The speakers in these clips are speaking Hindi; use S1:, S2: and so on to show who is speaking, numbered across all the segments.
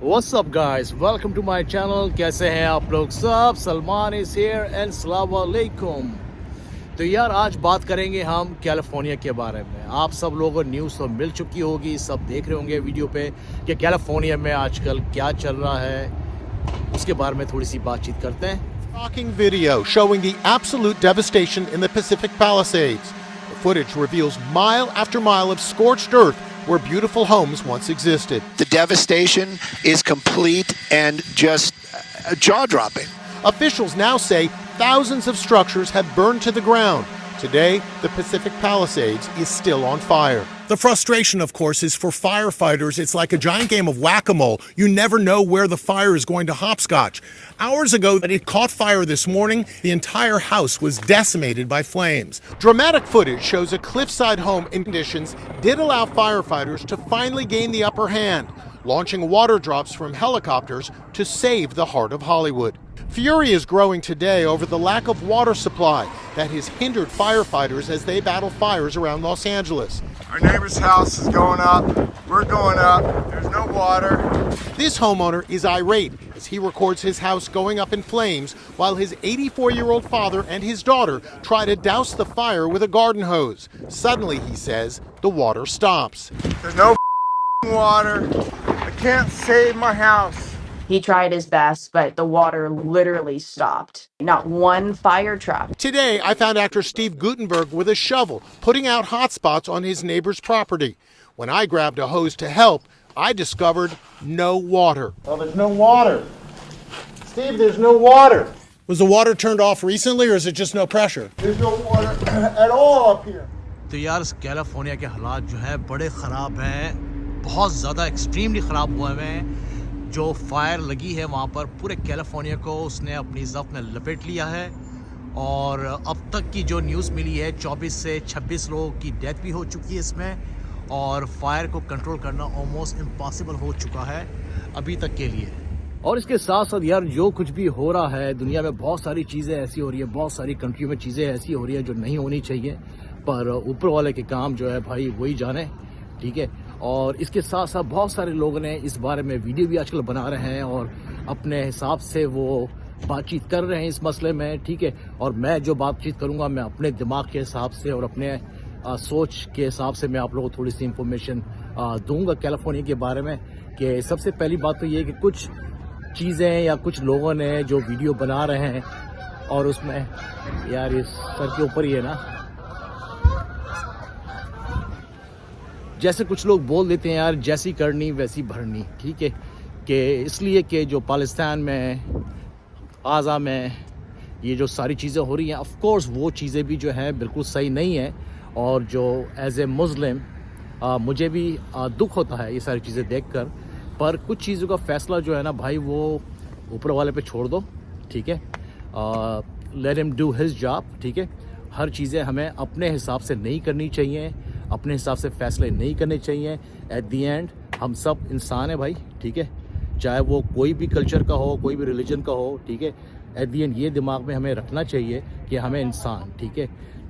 S1: What's up guys, welcome to my channel. कैसे हैं आप लोग सब? सलमान इज हियर एंड अस्सलाम वालेकुम। तो यार आज बात करेंगे हम कैलिफोर्निया के बारे में। आप सब लोगों को न्यूज़ तो मिल चुकी होगी, सब देख रहे होंगे वीडियो पे कि कैलिफोर्निया में आजकल क्या चल रहा है। उसके बारे में थोड़ी सी बातचीत करते हैं।
S2: Shocking video showing the absolute devastation in the Pacific Palisades. The footage reveals mile after mile of scorched earth where beautiful homes once existed.
S3: The devastation is complete and just jaw-dropping.
S2: Officials now say thousands of structures have burned to the ground. Today, the Pacific Palisades is still on fire. The frustration, of course, is for firefighters. It's like a giant game of whack-a-mole. You never know where the fire is going to hopscotch. Hours ago, it caught fire this morning. The entire house was decimated by flames. Dramatic footage shows a cliffside home in conditions did allow firefighters to finally gain the upper hand, launching water drops from helicopters to save the heart of Hollywood. Fury is growing today over the lack of water supply that has hindered firefighters as they battle fires around Los Angeles.
S4: Our neighbor's house is going up. We're going up. There's no water.
S2: This homeowner is irate as he records his house going up in flames while his 84-year-old father and his daughter try to douse the fire with a garden hose. Suddenly, he says, the water stops.
S4: There's no water. I can't save my house.
S5: He tried his best, but the water literally stopped. Not one fire truck.
S2: Today, I found actor Steve Guttenberg with a shovel, putting out hot spots on his neighbor's property. When I grabbed a hose to help, I discovered no water.
S6: Well, there's no water. Steve, there's no water.
S2: Was the water turned off recently, or is it just no pressure?
S6: There's no water at all up here.
S1: तो यार कैलिफोर्निया के हालात जो है बड़े ख़राब हैं, बहुत ज़्यादा एक्सट्रीमली ख़राब हुए हैं। जो फायर लगी है वहाँ पर पूरे कैलिफोर्निया को उसने अपनी ज़ब्त में लपेट लिया है और अब तक की जो न्यूज़ मिली है 24 से 26 लोगों की डेथ भी हो चुकी है इसमें और फायर को कंट्रोल करना ऑलमोस्ट इम्पॉसिबल हो चुका है अभी तक के लिए। और इसके साथ साथ यार जो कुछ भी हो रहा है दुनिया में, बहुत सारी चीज़ें ऐसी हो रही है, बहुत सारी कंट्री में चीज़ें ऐसी हो रही है जो नहीं होनी चाहिए, पर ऊपर वाले के काम जो है भाई वही जाने, ठीक है। और इसके साथ साथ बहुत सारे लोगों ने इस बारे में वीडियो भी आजकल बना रहे हैं और अपने हिसाब से वो बातचीत कर रहे हैं इस मसले में, ठीक है। और मैं जो बातचीत करूंगा मैं अपने दिमाग के हिसाब से और अपने सोच के हिसाब से मैं आप लोगों को थोड़ी सी इंफॉर्मेशन दूंगा कैलिफोर्निया के बारे में। कि सबसे पहली बात तो ये है कि कुछ चीज़ें या कुछ लोगों ने जो वीडियो बना रहे हैं और उसमें यार इस सर के ऊपर ही है ना, जैसे कुछ लोग बोल देते हैं यार जैसी करनी वैसी भरनी, ठीक है। कि इसलिए कि जो पाकिस्तान में गाज़ा में ये जो सारी चीज़ें हो रही हैं, ऑफ कोर्स वो चीज़ें भी जो हैं बिल्कुल सही नहीं है और जो एज ए मुस्लिम मुझे भी दुख होता है ये सारी चीज़ें देखकर, पर कुछ चीज़ों का फ़ैसला जो है ना भाई वो ऊपर वाले पे छोड़ दो, ठीक है। Let him do his job, ठीक है। हर चीज़ें हमें अपने हिसाब से नहीं करनी चाहिए, अपने हिसाब से फ़ैसले नहीं करने चाहिए। एट दी एंड हम सब इंसान हैं भाई, ठीक है, चाहे वो कोई भी कल्चर का हो, कोई भी रिलीजन का हो, ठीक है। एट दी एंड ये दिमाग में हमें रखना चाहिए कि हमें इंसान, ठीक है,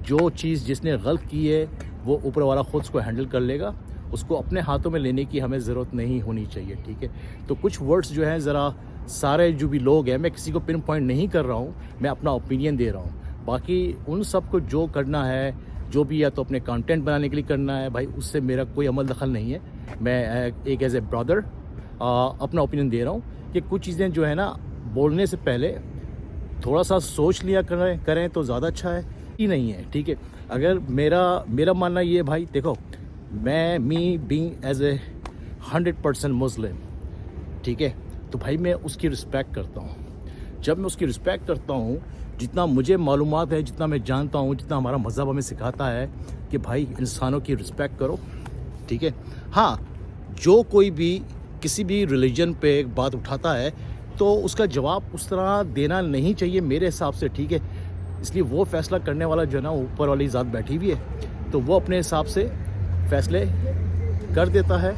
S1: जो चीज़ जिसने गलत की है वो ऊपर वाला ख़ुद उसको हैंडल कर लेगा, उसको अपने हाथों में लेने की हमें ज़रूरत नहीं होनी चाहिए, ठीक है। तो कुछ वर्ड्स जो हैं ज़रा सारे जो भी लोग हैं, मैं किसी को पिन पॉइंट नहीं कर रहा हूँ, मैं अपना ओपिनियन दे रहा हूँ। बाकी उन सब को जो करना है, जो भी या तो अपने कंटेंट बनाने के लिए करना है भाई, उससे मेरा कोई अमल दखल नहीं है। मैं एक एज ए ब्रदर अपना ओपिनियन दे रहा हूँ कि कुछ चीज़ें जो है ना बोलने से पहले थोड़ा सा सोच लिया करें तो ज़्यादा अच्छा है ही नहीं है, ठीक है। अगर मेरा मानना ये भाई देखो, मैं बीइंग एज ए 100% मुस्लिम, ठीक है, तो भाई मैं उसकी रिस्पेक्ट करता हूँ। जब मैं उसकी रिस्पेक्ट करता हूँ, जितना मुझे मालूमात है, जितना मैं जानता हूँ, जितना हमारा मज़हब हमें सिखाता है कि भाई इंसानों की रिस्पेक्ट करो, ठीक है। हाँ, जो कोई भी किसी भी रिलीजन पे एक बात उठाता है तो उसका जवाब उस तरह देना नहीं चाहिए मेरे हिसाब से, ठीक है। इसलिए वो फ़ैसला करने वाला जो है ना ऊपर वाली ज़ात बैठी हुई है, तो वो अपने हिसाब से फ़ैसले कर देता है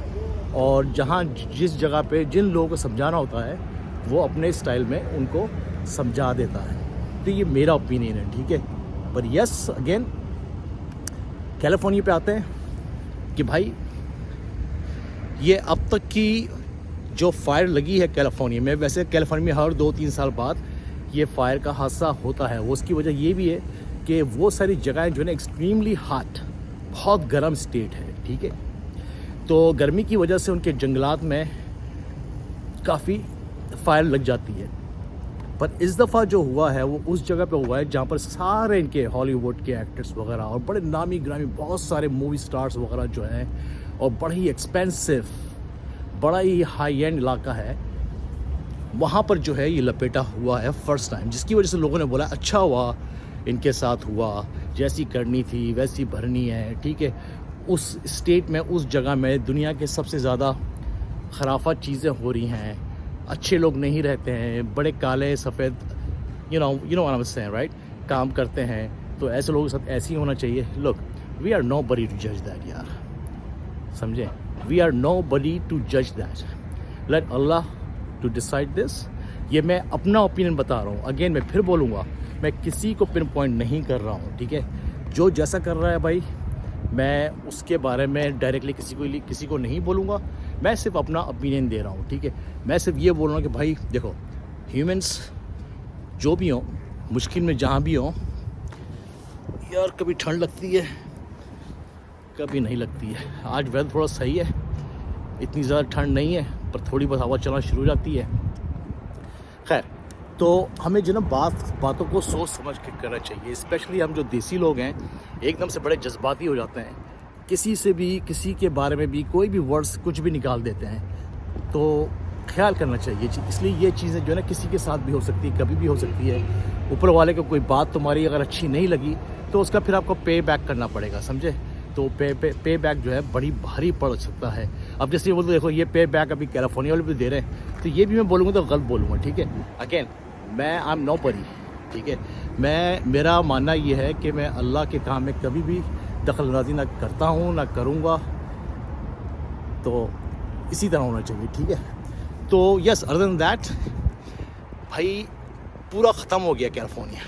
S1: और जहाँ जिस जगह पे जिन लोगों को समझाना होता है वो अपने स्टाइल में उनको समझा देता है। तो ये मेरा ओपिनियन है, ठीक है। पर यस अगेन कैलिफोर्निया पे आते हैं कि भाई ये अब तक की जो फायर लगी है कैलिफोर्निया में, वैसे कैलिफोर्निया में हर 2-3 साल बाद ये फायर का हादसा होता है। वो उसकी वजह ये भी है कि वो सारी जगहें जो है ना एक्सट्रीमली हॉट, बहुत गर्म स्टेट है, ठीक है। तो गर्मी की वजह से उनके जंगलात में काफ़ी फायर लग जाती है। पर इस दफ़ा जो हुआ है वो उस जगह पे हुआ है जहाँ पर सारे इनके हॉलीवुड के एक्टर्स वगैरह और बड़े नामी ग्रामी बहुत सारे मूवी स्टार्स वगैरह जो हैं, और बड़ा ही एक्सपेंसिव, बड़ा ही हाई एंड इलाका है, वहाँ पर जो है ये लपेटा हुआ है फर्स्ट टाइम, जिसकी वजह से लोगों ने बोला अच्छा हुआ इनके साथ हुआ, जैसी करनी थी वैसी भरनी है, ठीक है। उस स्टेट में, उस जगह में दुनिया के सबसे ज़्यादा खराफत चीज़ें हो रही हैं, अच्छे लोग नहीं रहते हैं, बड़े काले सफ़ेद you know what I am saying right, काम करते हैं। तो ऐसे लोगों के साथ ऐसे ही होना चाहिए। Look, we are nobody to जज दैट यार, समझे, we are nobody to जज that, let Allah to decide this. ये मैं अपना ओपिनियन बता रहा हूँ। अगेन मैं फिर बोलूँगा, मैं किसी को पिन पॉइंट नहीं कर रहा हूँ, ठीक है। जो जैसा कर रहा है भाई, मैं उसके बारे में डायरेक्टली किसी को नहीं बोलूँगा, मैं सिर्फ अपना ओपिनियन दे रहा हूँ, ठीक है। मैं सिर्फ ये बोल रहा हूँ कि भाई देखो, ह्यूमंस जो भी हों, मुश्किल में जहाँ भी हों यार, कभी ठंड लगती है कभी नहीं लगती है। आज वेदर थोड़ा सही है, इतनी ज़्यादा ठंड नहीं है, पर थोड़ी बहुत हवा चलना शुरू हो जाती है। खैर, तो हमें जो ना बातों को सोच समझ के करना चाहिए। स्पेशली हम जो देसी लोग हैं, एकदम से बड़े जज्बाती हो जाते हैं, किसी से भी, किसी के बारे में भी कोई भी वर्ड्स कुछ भी निकाल देते हैं। तो ख्याल करना चाहिए, इसलिए ये चीज़ें जो है ना किसी के साथ भी हो सकती है, कभी भी हो सकती है। ऊपर वाले को कोई बात तुम्हारी अगर अच्छी नहीं लगी तो उसका फिर आपको पे बैक करना पड़ेगा, समझे। तो पे बैक जो है बड़ी भारी पड़ सकता है। अब जैसे ये बोलते देखो, ये पे बैक अभी कैलिफोर्निया वाले भी दे रहे हैं, तो ये भी मैं बोलूँगा तो गलत बोलूँगा, ठीक है। अगेन मैं आई एम नो बडी, ठीक है। मेरा मानना ये है कि मैं अल्लाह के काम में कभी भी दखल अंदाजी ना करता हूँ, ना करूँगा। तो इसी तरह होना चाहिए, ठीक है। तो यस, अदर देन दैट भाई पूरा ख़त्म हो गया California.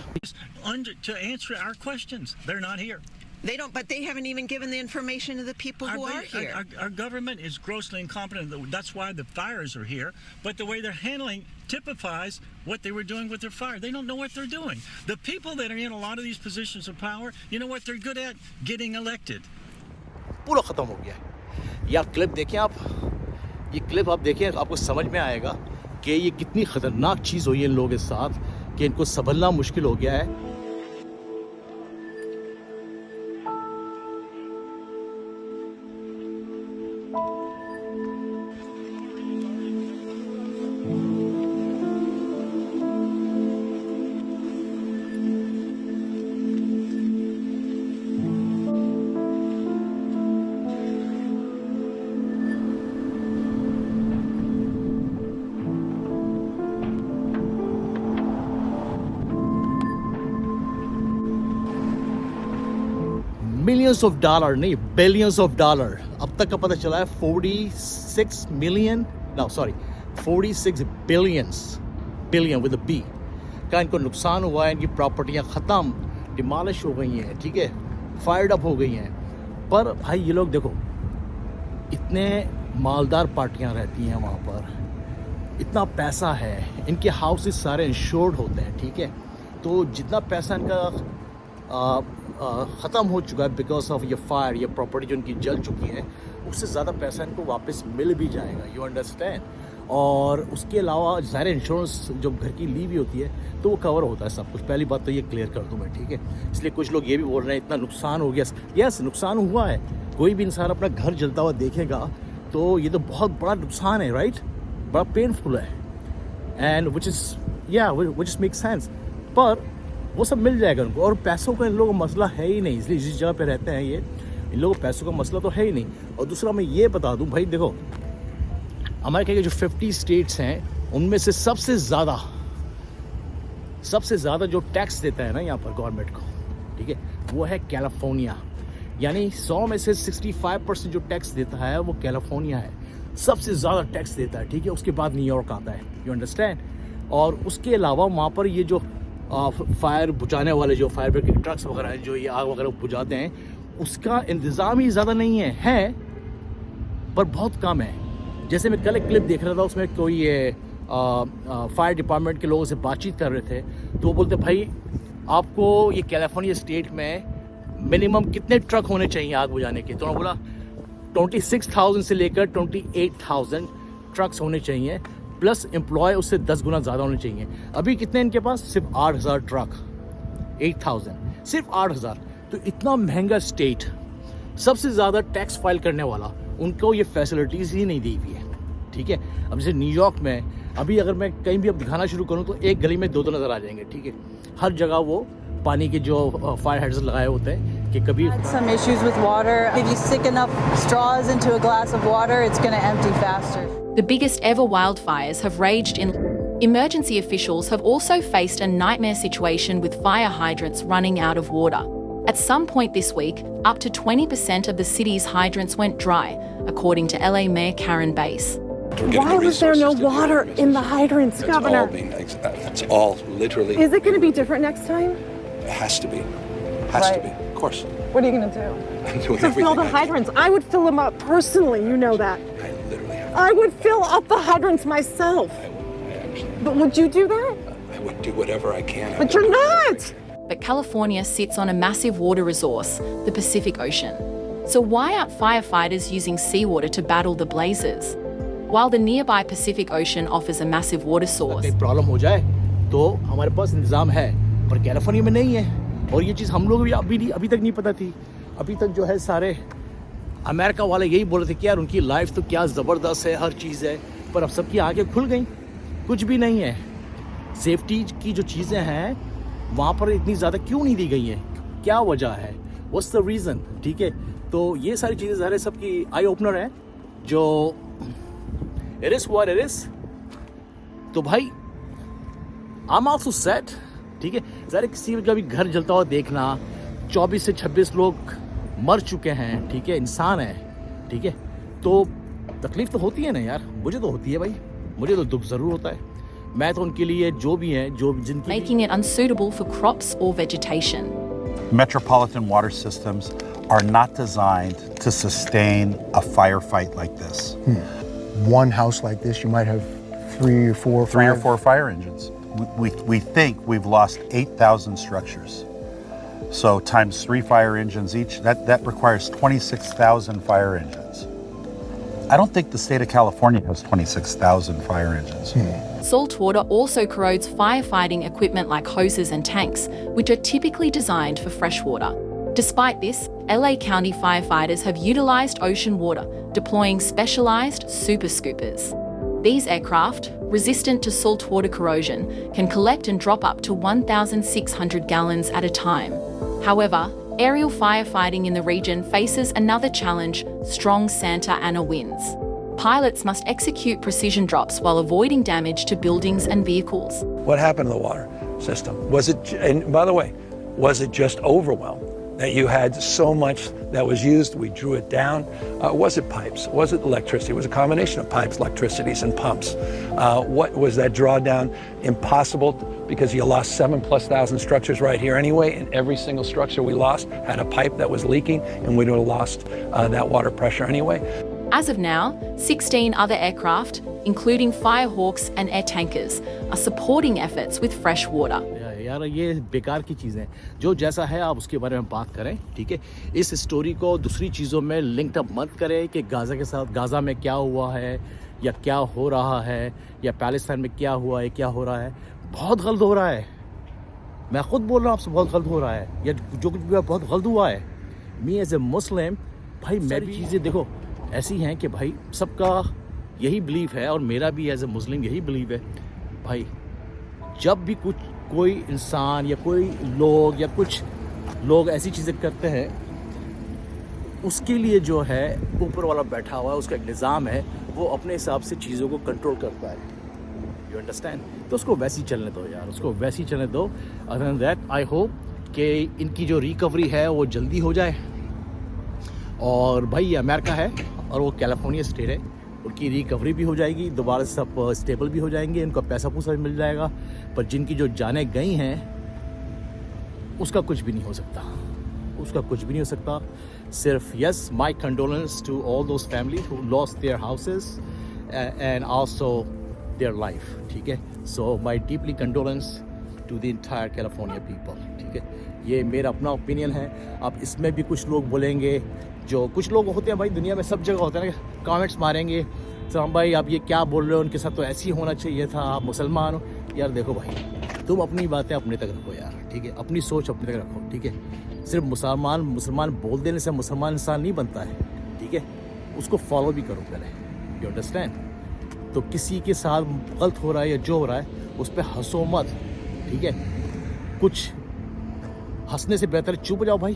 S7: To answer our questions, they're not here.
S8: They don't, but they haven't even given the information to the people who are here.
S7: Our government is grossly incompetent. That's why the fires are here. But the way they're handling typifies what they were doing with their fire. They don't know what they're doing. The people that are in a lot of these positions of power, you know what they're good at? Getting elected.
S1: पूरा ख़त्म हो गया है। यार क्लिप देखें आप, ये क्लिप आप देखें, आपको समझ में आएगा कि ये कितनी ख़तरनाक चीज़ हुई है इन लोगों के साथ, कि इनको संभलना मुश्किल हो गया है। मिलियंस ऑफ डॉलर नहीं, बिलियंस ऑफ डॉलर अब तक का पता चला है। 46 बिलियन विद बी का इनको नुकसान हुआ है। इनकी प्रॉपर्टियां ख़त्म, डिमॉलिश हो गई हैं, ठीक है, फायर्ड अप हो गई हैं। पर भाई ये लोग देखो, इतने मालदार पार्टियां रहती हैं वहाँ पर, इतना पैसा है, इनके हाउसेस सारे इंश्योर्ड होते हैं, ठीक है। तो जितना पैसा इनका ख़त्म हो चुका है बिकॉज ऑफ ये फायर, ये प्रॉपर्टी जो इनकी जल चुकी है, उससे ज़्यादा पैसा इनको वापस मिल भी जाएगा, यू अंडरस्टैंड। और उसके अलावा ज़ाहिर इंश्योरेंस जो घर की ली भी होती है तो वो कवर होता है सब कुछ। पहली बात तो ये क्लियर कर दूँ मैं, ठीक है। इसलिए कुछ लोग ये भी बोल रहे हैं इतना नुकसान हो गया। यस, नुकसान हुआ है। कोई भी इंसान अपना घर जलता हुआ देखेगा तो ये तो बहुत बड़ा नुकसान है, राइट, बड़ा पेनफुल है, and which is make sense. पर वो सब मिल जाएगा उनको, और पैसों का इन लोगों का मसला है ही नहीं, इसलिए जिस जगह पे रहते हैं ये, इन लोगों को पैसों का मसला तो है ही नहीं। और दूसरा मैं ये बता दूं भाई, देखो अमेरिका के जो 50 स्टेट्स हैं उनमें से सबसे ज़्यादा जो टैक्स देता है ना यहाँ पर गवर्नमेंट को, ठीक है, वो है कैलिफोर्निया। यानी 100 में से 65% जो टैक्स देता है वो कैलिफोर्निया है, सबसे ज़्यादा टैक्स देता है, ठीक है। उसके बाद न्यूयॉर्क आता है, यू अंडरस्टैंड। और उसके अलावा वहाँ पर ये जो फायर बुझाने वाले जो फायर ब्रिगेड ट्रक्स वगैरह हैं जो ये आग वगैरह बुझाते हैं, उसका इंतज़ाम ही ज़्यादा नहीं है पर बहुत कम है। जैसे मैं कल एक क्लिप देख रहा था, उसमें कोई ये फायर डिपार्टमेंट के लोगों से बातचीत कर रहे थे, तो वो बोलते भाई आपको ये कैलिफोर्निया स्टेट में मिनिमम कितने ट्रक होने चाहिए आग बुझाने के? तो उन्होंने बोला 26,000 से लेकर 28,000 ट्रक्स होने चाहिए, प्लस एम्प्लॉय उससे 10 गुना ज़्यादा होने चाहिए। अभी कितने इनके पास? सिर्फ 8,000 ट्रक, 8,000, सिर्फ 8,000। तो इतना महंगा स्टेट, सबसे ज़्यादा टैक्स फाइल करने वाला, उनको ये फैसिलिटीज़ ही नहीं दी हुई है, ठीक है। अब जैसे न्यूयॉर्क में अभी अगर मैं कहीं भी अब दिखाना शुरू करूँ तो एक गली में 2 नज़र आ जाएंगे, ठीक है। हर जगह वो पानी के जो फायर हाइड्रेंट्स लगाए होते हैं कि कभी
S9: some issues with water. If you stick enough straws into a glass of water, it's going to empty faster.
S10: The biggest ever wildfires have raged in. Emergency officials have also faced a nightmare situation with fire hydrants running out of water. At some point this week, up to 20% of the city's hydrants went dry, according to LA Mayor Karen Bass.
S11: Why was there no water in the hydrants, Governor?
S12: It's all literally.
S11: Is it going to be different next time?
S12: It has to be. Has to be. Of course.
S11: What are you going to do?
S12: I'm doing
S11: To fill
S12: everything
S11: the
S12: I can.
S11: hydrants. I would fill them up personally. You know that.
S12: I literally have.
S11: I would fill up the hydrants myself. But would you do that?
S12: I would do whatever I can.
S11: But you're not.
S10: But California sits on a massive water resource, the Pacific Ocean. So why aren't firefighters using seawater to battle the blazes? While the nearby Pacific Ocean offers a massive water source,
S1: कोई प्रॉब्लम हो जाए तो हमारे पास इंतज़ाम है, पर कैलिफोर्निया में नहीं है। और ये चीज़ हम लोग भी अभी तक नहीं पता थी। अभी तक जो है सारे अमेरिका वाले यही बोल रहे थे कि यार उनकी लाइफ तो क्या ज़बरदस्त है, हर चीज़ है, पर अब सबकी आंखें खुल गई, कुछ भी नहीं है। सेफ्टी की जो चीज़ें हैं वहाँ पर इतनी ज़्यादा क्यों नहीं दी गई हैं? क्या वजह है? What's the reason? ठीक है, तो ये सारी चीज़ें ज़ाहिर सबकी आई ओपनर है, जो it is what it is. तो भाई आई एम आल्सो सैड, ठीक है। ज़ाहिर किसी का भी घर जलता हुआ देखना, 24 से 26 लोग मर चुके हैं, ठीक है, इंसान है, ठीक है, तो तकलीफ तो होती है ना यार, मुझे तो होती है भाई, मुझे तो दुख ज़रूर होता है। मैं तो उनके लिए जो भी हैं, जो जिनकी
S10: making it unsuitable for crops or vegetation.
S13: Metropolitan water systems are not designed to sustain a firefight like this.
S14: One house like this, you might have 3 or 4 or 5.
S13: 3 or 4 fire engines. We think we've lost 8,000 structures. So times 3 fire engines each, that requires 26,000 fire engines. I don't think the state of California has 26,000 fire engines.
S10: Salt water also corrodes firefighting equipment like hoses and tanks, which are typically designed for fresh water. Despite this, LA County firefighters have utilized ocean water, deploying specialized super scoopers. These aircraft, resistant to saltwater corrosion, can collect and drop up to 1,600 gallons at a time. However, aerial firefighting in the region faces another challenge: strong Santa Ana winds. Pilots must execute precision drops while avoiding damage to buildings and vehicles.
S15: What happened to the water system? Was it, and by the way, was it just overwhelm? That you had so much that was used, we drew it down. Was it pipes? Was it electricity? It was a combination of pipes, electricities, and pumps. What was that drawdown impossible because you lost 7,000+ structures right here anyway, and every single structure we lost had a pipe that was leaking, and we would have lost that water pressure anyway.
S10: As of now, 16 other aircraft, including Firehawks and air tankers, are supporting efforts with fresh water.
S1: यार ये बेकार की चीज़ें, जो जैसा है आप उसके बारे में बात करें, ठीक है। इस स्टोरी को दूसरी चीज़ों में लिंक्ड अप मत करें कि गाज़ा के साथ, गाज़ा में क्या हुआ है या क्या हो रहा है, या पैलेस्टाइन में क्या हुआ है, क्या हो रहा है। बहुत गलत हो रहा है, मैं ख़ुद बोल रहा हूँ आपसे, बहुत गलत हो रहा है, या जो कुछ भी बहुत गलत हुआ है। मी एज ए मुस्लिम भाई, मैं भी चीज़ें देखो ऐसी हैं कि भाई सबका यही बिलीव है, और मेरा भी एज ए मुस्लिम यही बिलीव है भाई, जब भी कोई इंसान या कोई लोग या कुछ लोग ऐसी चीज़ें करते हैं, उसके लिए जो है ऊपर वाला बैठा हुआ है, उसका एक निज़ाम है, वो अपने हिसाब से चीज़ों को कंट्रोल करता है। You understand? तो उसको वैसे ही चलने दो यार, उसको वैसे ही चलने दो। Other than that, I hope कि इनकी जो रिकवरी है वो जल्दी हो जाए। और भाई ये अमेरिका है और वो कैलिफोर्निया स्टेट है, उनकी रिकवरी भी हो जाएगी, दोबारा सब स्टेबल भी हो जाएंगे, उनका पैसा पूसा भी मिल जाएगा। पर जिनकी जो जानें गई हैं उसका कुछ भी नहीं हो सकता, उसका कुछ भी नहीं हो सकता। सिर्फ yes, my condolence to all those family who lost their houses and also their life. ठीक है, so my deeply condolence to the entire California people. ठीक है, ये मेरा अपना ओपिनियन है. अब इसमें भी कुछ लोग बोलेंगे, जो कुछ लोग होते हैं भाई, दुनिया में सब जगह होते हैं ना, कमेंट्स मारेंगे, तो हम भाई आप ये क्या बोल रहे हो, उनके साथ तो ऐसे ही होना चाहिए था, आप मुसलमान हो. यार देखो भाई, तुम अपनी बातें अपने तक रखो यार. ठीक है, अपनी सोच अपने तक रखो. ठीक है, सिर्फ मुसलमान बोल देने से मुसलमान इंसान नहीं बनता है. ठीक है, उसको फॉलो भी करो पहले. You understand? तो किसी के साथ गलत हो रहा है या जो हो रहा है उस पर हंसो मत. ठीक है, कुछ हंसने से बेहतर चुप जाओ भाई,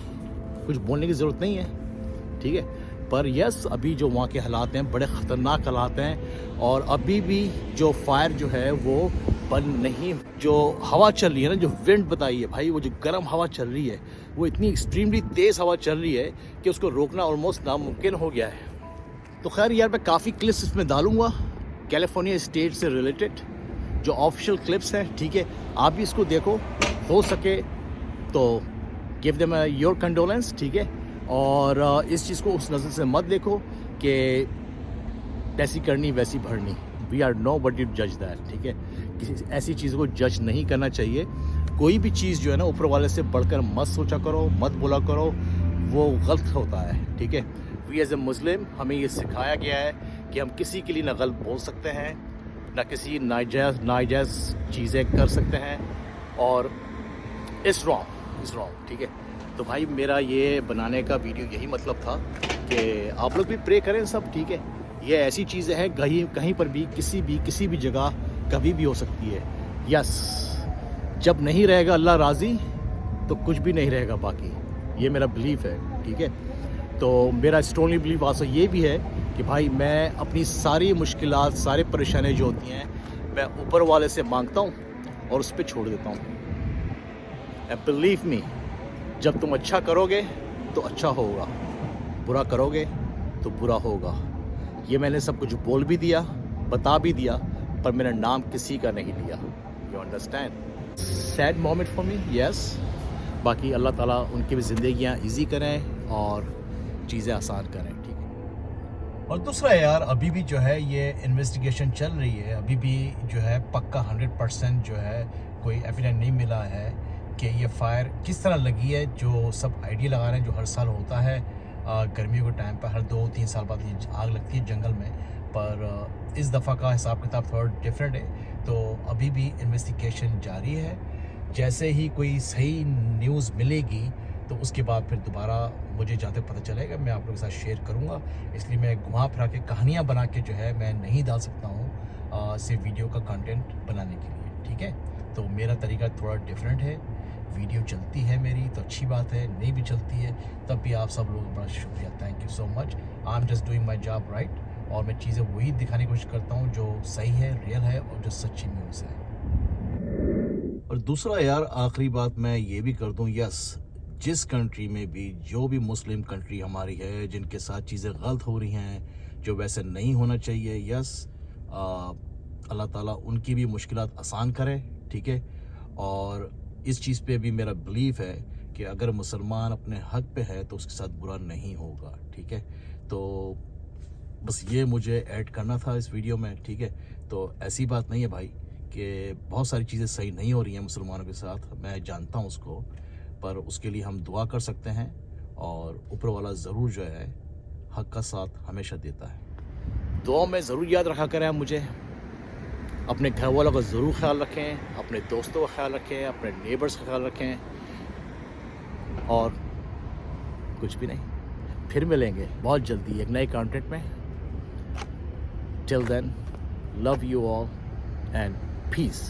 S1: कुछ बोलने की ज़रूरत नहीं है. ठीक है, पर यस, अभी जो वहाँ के हालात हैं बड़े ख़तरनाक हालात हैं, और अभी भी जो फायर जो है वो बंद नहीं. जो हवा चल रही है ना, जो विंड बताई है भाई, वो जो गर्म हवा चल रही है, वो इतनी एक्सट्रीमली तेज़ हवा चल रही है कि उसको रोकना ऑलमोस्ट नामुमकिन हो गया है. तो खैर यार, मैं काफ़ी क्लिप्स इसमें डालूँगा कैलिफोर्निया स्टेट से रिलेटेड, जो ऑफिशियल क्लिप्स हैं. ठीक है, आप भी इसको देखो, हो सके तो गिव देम योर कंडोलेंस. ठीक है, और इस चीज़ को उस नज़र से मत देखो कि जैसी करनी वैसी भरनी. We are no but you जज दैट. ठीक है, किसी ऐसी चीज़ को जज नहीं करना चाहिए. कोई भी चीज़ जो है ना, ऊपर वाले से बढ़कर मत सोचा करो, मत बोला करो, वो गलत होता है. ठीक है, वी एज ए मुस्लिम हमें ये सिखाया गया है कि हम किसी के लिए ना गलत बोल सकते हैं, ना किसी नाजायज़ चीज़ें कर सकते हैं, और इट्स रॉन्ग. ठीक है, तो भाई मेरा ये बनाने का वीडियो यही मतलब था कि आप लोग भी प्रे करें सब. ठीक है, ये ऐसी चीज़ें हैं कहीं पर भी किसी भी जगह कभी भी हो सकती है. यस, जब नहीं रहेगा अल्लाह राज़ी तो कुछ भी नहीं रहेगा बाकी. ये मेरा बिलीफ है. ठीक है, तो मेरा स्ट्रॉन्गली बिलीफ आल्सो ये भी है कि भाई मैं अपनी सारी मुश्किलात, सारी परेशानियाँ जो होती हैं, मैं ऊपर वाले से मांगता हूँ और उस पर छोड़ देता हूँ. एंड बिलीव मी, जब तुम अच्छा करोगे तो अच्छा होगा, बुरा करोगे तो बुरा होगा. ये मैंने सब कुछ बोल भी दिया, बता भी दिया, पर मेरा नाम किसी का नहीं लिया. You understand? Sad moment for me, yes. बाकी अल्लाह ताला उनकी भी ज़िंदगियाँ ईजी करें और चीज़ें आसान करें. ठीक है, और दूसरा यार, अभी भी जो है ये इन्वेस्टिगेशन चल रही है. अभी भी जो है पक्का 100% जो है कोई एविडेंस नहीं मिला है कि ये फायर किस तरह लगी है. जो सब आइडिया लगा रहे हैं, जो हर साल होता है गर्मियों के टाइम पर, हर 2-3 साल बाद ये आग लगती है जंगल में, पर इस दफ़ा का हिसाब किताब थोड़ा डिफरेंट है. तो अभी भी इन्वेस्टिगेशन जारी है. जैसे ही कोई सही न्यूज़ मिलेगी तो उसके बाद फिर दोबारा मुझे जाते पता चलेगा, मैं आप लोगों के साथ शेयर करूँगा. इसलिए मैं घुमा फिरा के कहानियाँ बना के जो है मैं नहीं डाल सकता हूँ सिर्फ वीडियो का कंटेंट बनाने के लिए. ठीक है, तो मेरा तरीका थोड़ा डिफरेंट है. वीडियो चलती है मेरी तो अच्छी बात है, नहीं भी चलती है तब भी आप सब लोगों का बड़ा शुक्रिया. Thank you so much. I am just doing my job right, और मैं चीज़ें वही दिखाने की कोशिश करता हूँ जो सही है, रियल है, और जो सच्ची न्यूज़ है. और दूसरा यार, आखिरी बात मैं ये भी कर दूँ, यस, जिस कंट्री में भी, जो भी मुस्लिम कंट्री हमारी है, जिनके साथ चीज़ें गलत हो रही हैं, जो वैसे नहीं होना चाहिए, यस, अल्लाह ताला उनकी भी मुश्किलात आसान करे. ठीक है, और इस चीज़ पे भी मेरा बिलीफ है कि अगर मुसलमान अपने हक पे है तो उसके साथ बुरा नहीं होगा. ठीक है, तो बस ये मुझे ऐड करना था इस वीडियो में. ठीक है, तो ऐसी बात नहीं है भाई कि बहुत सारी चीज़ें सही नहीं हो रही हैं मुसलमानों के साथ, मैं जानता हूँ उसको, पर उसके लिए हम दुआ कर सकते हैं, और ऊपर वाला ज़रूर जो है हक का साथ हमेशा देता है. दुआ में ज़रूर याद रखा करें मुझे. अपने घर वालों का ज़रूर ख्याल रखें, अपने दोस्तों का ख्याल रखें, अपने नेबर्स का ख्याल रखें, और कुछ भी नहीं. फिर मिलेंगे बहुत जल्दी एक नए कंटेंट में. Till then, love you all and piece.